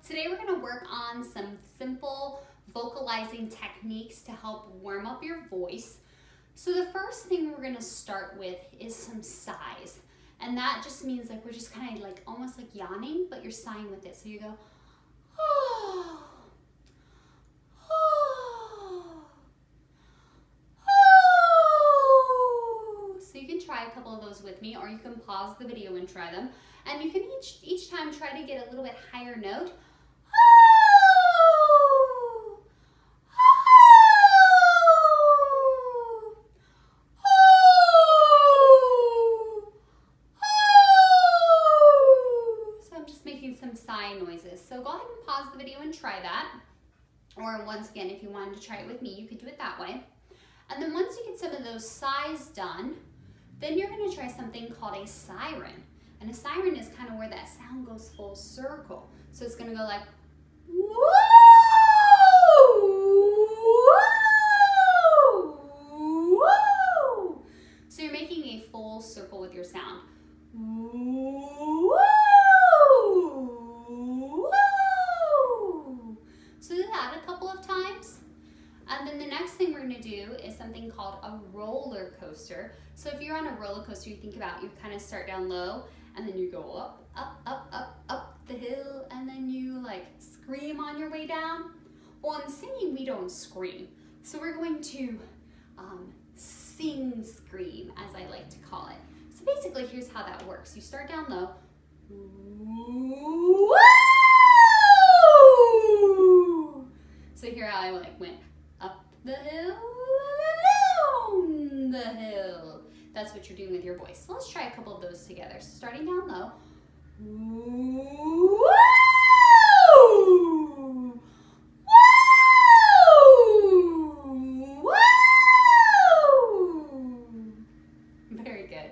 Today we're going to work on some simple vocalizing techniques to help warm up your voice. So the first thing we're going to start with is some sighs. And that just means like we're just kind of like almost like yawning, but you're sighing with it. So you go, oh, oh, oh. So you can try a couple of those with me, or you can pause the video and try them. And you can each time try to get a little bit higher note. Some sigh noises. So go ahead and pause the video and try that. Or once again, if you wanted to try it with me, you could do it that way. And then once you get some of those sighs done, then you're going to try something called a siren. And a siren is kind of where that sound goes full circle. So it's going to go like, whoa, whoa, whoa. So you're making a full circle with your sound. Whoa. So do that a couple of times. And then the next thing we're gonna do is something called a roller coaster. So if you're on a roller coaster, you think about, you kind of start down low and then you go up, up, up, up, up the hill, and then you like scream on your way down. Well, in singing, we don't scream. So we're going to sing scream, as I like to call it. So basically, here's how that works. You start down low. Woo! So here I like went up the hill, down the hill. That's what you're doing with your voice. So let's try a couple of those together. So starting down low. Woo! Woo! Woo! Very good.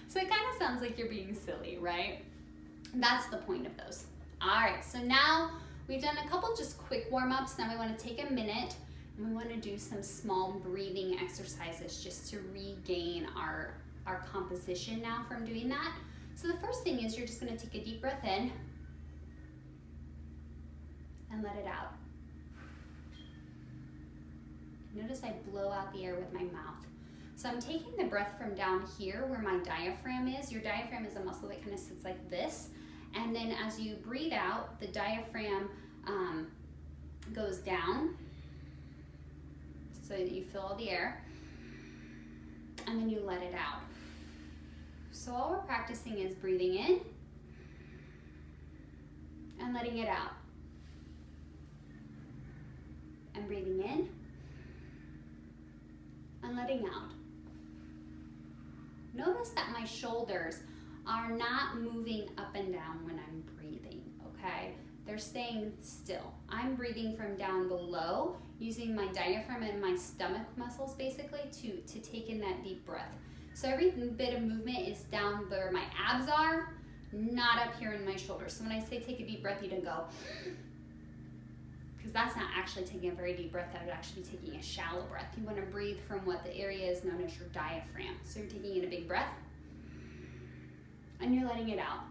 So it kind of sounds like you're being silly, right? That's the point of those. All right, so now we've done a couple just quick warm-ups. Now we want to take a minute and we want to do some small breathing exercises just to regain our composition now from doing that. So the first thing is you're just going to take a deep breath in and let it out. Notice I blow out the air with my mouth. So I'm taking the breath from down here where my diaphragm is. Your diaphragm is a muscle that kind of sits like this. And then as you breathe out, the diaphragm goes down so that you fill all the air. And then you let it out. So all we're practicing is breathing in and letting it out. And breathing in and letting out. Notice that my shoulders are not moving up and down when I'm breathing, okay? They're staying still. I'm breathing from down below, using my diaphragm and my stomach muscles basically to take in that deep breath. So every bit of movement is down where my abs are, not up here in my shoulders. So when I say take a deep breath, you don't go, because that's not actually taking a very deep breath, that would actually be taking a shallow breath. You want to breathe from what the area is known as your diaphragm. So you're taking in a big breath, and you're letting it out.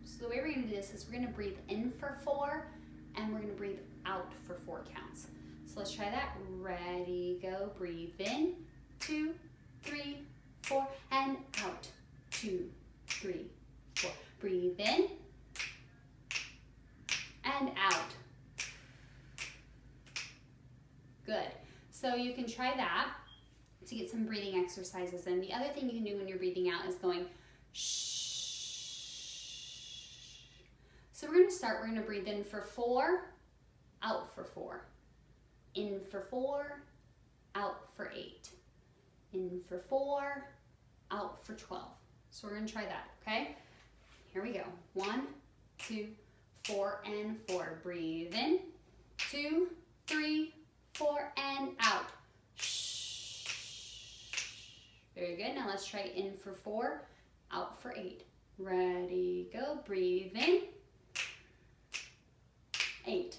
So the way we're going to do this is we're going to breathe in for 4, and we're going to breathe out for 4 counts. So let's try that. Ready, go. Breathe in, 2, 3, 4, and out. 2, 3, 4. Breathe in and out. Good. So you can try that to get some breathing exercises in. The other thing you can do when you're breathing out is going shh. So we're going to start. We're going to breathe in for 4, out for 4. In for 4, out for 8. In for 4, out for 12. So we're going to try that, okay? Here we go. 1, 2, 4, and 4. Breathe in. 2, 3, 4, and out. Very good. Now let's try in for 4, out for 8. Ready, go. Breathe in. 8.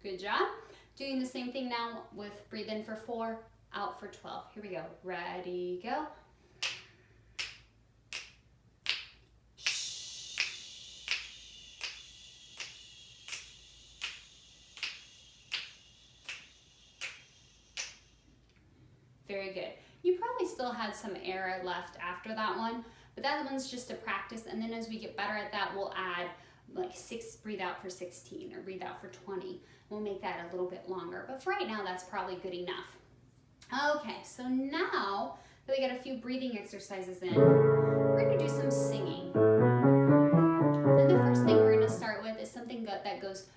Good job. Doing the same thing now with breathe in for 4, out for 12. Here we go. Ready, go. You probably still had some air left after that one, but that one's just a practice. And then as we get better at that, we'll add like breathe out for 16 or breathe out for 20. We'll make that a little bit longer. But for right now, that's probably good enough. Okay, so now that we got a few breathing exercises in, we're going to do some singing. And the first thing we're going to start with is something that goes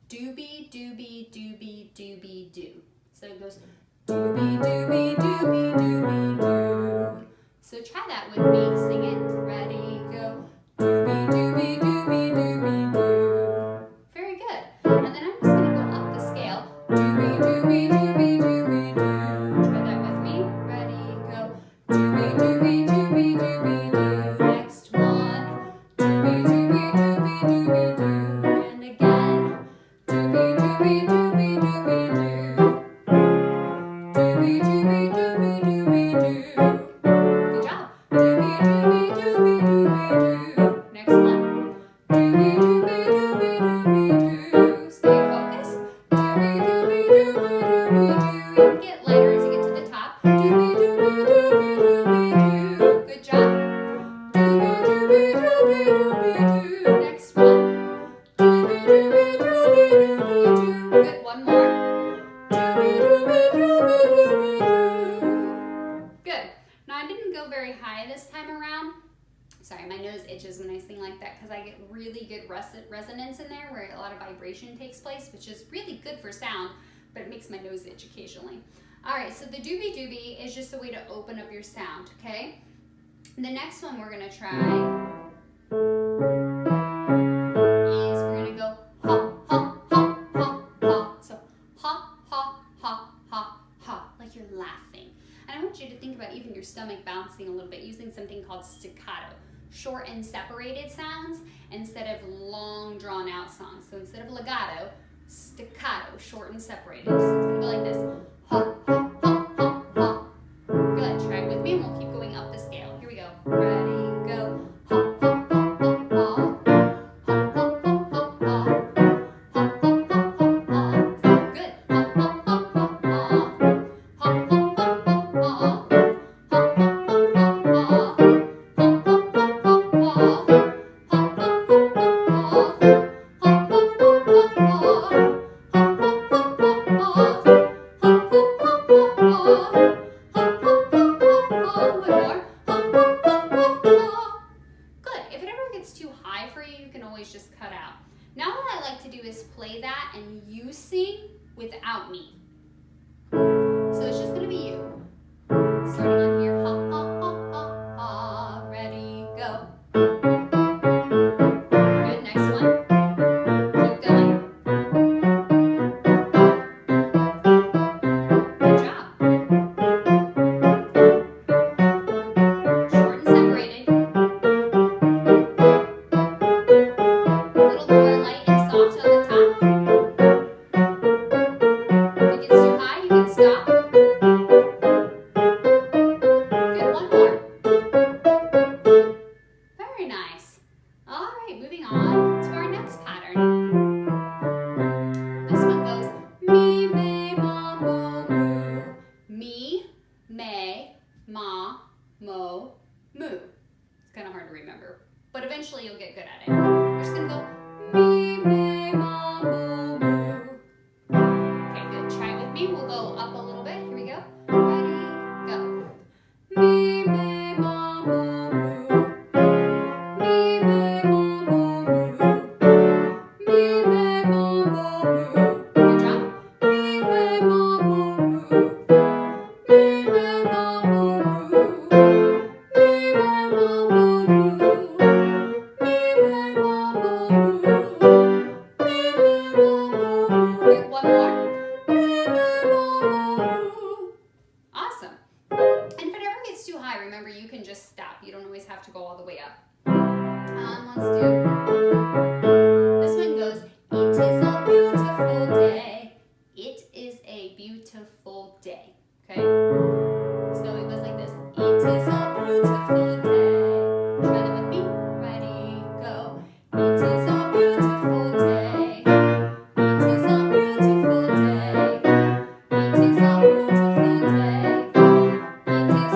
doobie, doobie, doobie, doobie, doo. So it goes doobie, doobie, doobie, doobie, doo. So try that with me. Sing it. Ready, go. Doobie, doobie, doobie, doobie, doo. Very good. And then I'm just going to go up the scale. Doobie, doobie, doobie, doobie, doo. Try that with me. Ready, go. Doobie, doobie, doobie, doobie, doo. Next one. Doobie, doobie, doobie, doobie, doo. And again. Doobie, doobie, doobie, doobie, doo. Doobie, doobie, doobie, doobie, doo. Good job. Doobie, doobie, doobie, doobie, doo. Next one. Doobie, doobie, doobie, doobie, doo. Stay focused. Doobie, doobie, doobie, doobie, doo. And get lighter as you get to the top. Doobie, doobie, doobie, doobie, doo. Good job. Doobie, doobie, doobie, doobie, doo. Next one. Doobie, doobie, doobie, doobie, doo. Good. One more. Doobie, doobie, doobie, doobie, doo. Good. Now I didn't go very high this time around. Sorry, my nose itches when I sing like that because I get really good resonance in there where a lot of vibration takes place, which is really good for sound, but it makes my nose itch occasionally. All right, so the doobie doobie is just a way to open up your sound, okay? The next one we're gonna try is we're gonna go ha, ha, ha, ha, ha. So ha, ha, ha, ha, ha, like you're laughing. And I want you to think about even your stomach bouncing a little bit using something called staccato. Short and separated sounds instead of long drawn out songs. So instead of legato, staccato, short and separated. So it's gonna go like this. Ha, ha, ha, ha, ha. Good, try it with me and we'll keep going up the scale. Here we go. Ready, go. Ha, ha, ha, ha, ha. Ha, ha, ha, ha, ha. Ha, ha, ha, ha, ha. Good. Ha, ha, ha, ha, ha. Ha, ha, ha, ha, ha. Ha, ha, ha, ha, ha. Just cut out. Now what I like to do is play that and you sing without me. So it's just going to be you. Starting on here, ha, ha, ha, ha, ha. Ready, go. Good, next one. Keep going. Good job. Short and separated. A little more light and soft on the top. If it gets too high, you can stop. Good, one more. Very nice. All right, moving on to our next pattern. This one goes me, me, ma, mo, moo. Me, me, ma, mo, moo. It's kind of hard to remember, but eventually you'll get good at it. We're just going to go me, me, ma, mo, moo. Okay, good. Try it with me. We'll go up a little bit. Here we go. Ready, go. Me, me, ma, mo, moo. Me, me, ma, mo, moo. Me, me, ma, mo, moo. Good job. Me, me, ma, mo, moo. Me, me, ma, mo, moo. Me, me, ma, mo, moo. Me, me, ma, mo, moo. Me, me, ma, mo, moo. Good. One more. Me, me, ma, mo, moo. Awesome. And if it ever gets too high, remember you can just stop. You don't always have to go all the way up. Let's do. This one goes. It is a beautiful day. It is a beautiful day. Okay. So it goes like this. It is a beautiful day. Try that with me. Ready, go. It is a beautiful day. It is a beautiful day. It is a beautiful day. It is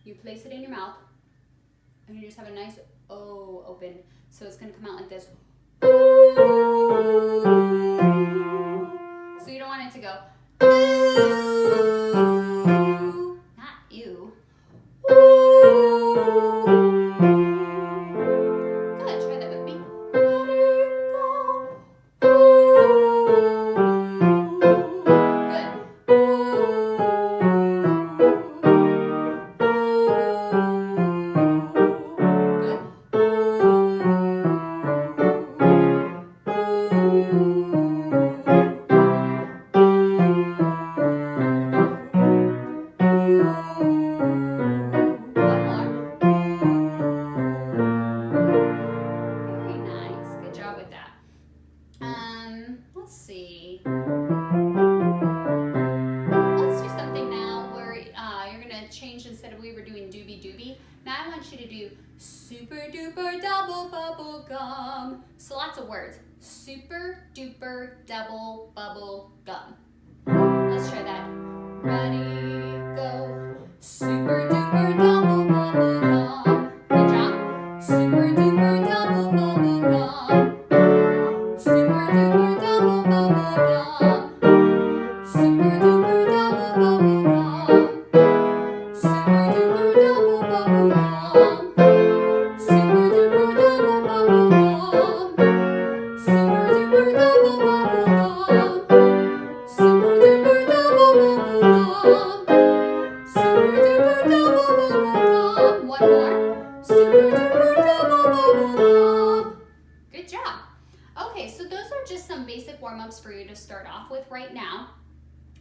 you place it in your mouth, and you just have a nice O open. So it's gonna come out like this. So you don't want it to go, not ew. Good, try that with me. Let it go. Good. Very nice. Good job with that. Let's see. Let's do something now where you're gonna change, instead of we were doing doobie doobie. Now I want you to do super duper double bubble gum. So lots of words. Super duper double bubble gum. Let's try that. Ready, go. Super duper double bubble gum. Good job. Super duper double bubble gum. Super duper double bubble gum. Super duper double bubble gum. Super duper double bubble gum. Super duper double bubble gum. Super duper double bubble gum. Super duper double bubble gum. Super duper double bubble gum. One more. Super duper double bubble gum. Good job. Okay, so those are just some basic warm-ups for you to start off with right now.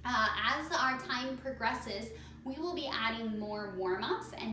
As our time progresses, we will be adding more warm-ups and